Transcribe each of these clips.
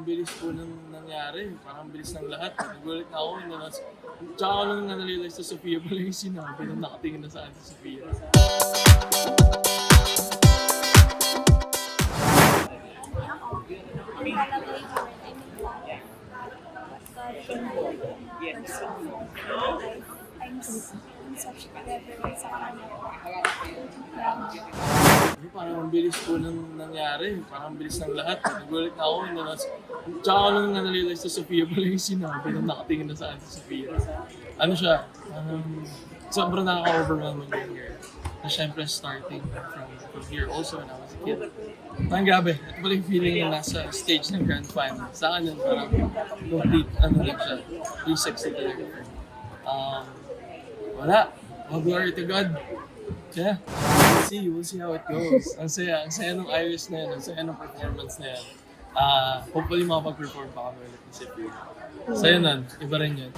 bilis po ng nangyari. Parang bilis ng lahat. Nagulat na ako. Tsaka ako lang na-realize sa Sofia pala yung sinabi na nakatingin na sa si Sofia. I'm such a level sa kanya. Parang bilis po ng nangyari. Parang bilis ng lahat. Nagulat na ako. Tsaka ako lang na-realize sa Sofia pala yung sinabi na nakatingin na sa si Sofia. Ano siya? Sobrang nakaka-overwhelming yung year. Na syempre starting from here also when I was a kid. Parang grabe. Ito pala yung feeling na nasa stage ng grand final. Sa akin yun, parang complete, ano lang siya. 360 talaga. Wala. All glory to God. Yeah. We'll see how it goes. Ang saya ng Iris na yan, ang saya ng performance na yan. Hopefully makapag-perform pa kami ulit ni Sipio. Saya nun, iba rin yun.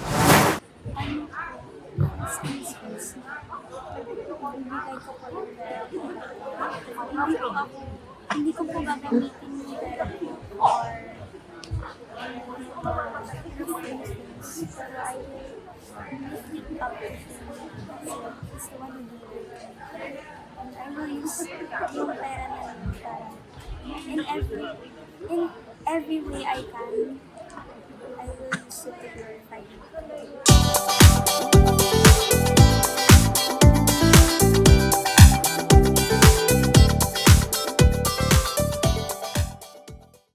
Hindi ko po gagamitin yung pera ko or pero I will lift it up to him kasi he's the one who did it. And I will use yung pera na yun para in every way I can, I will use it to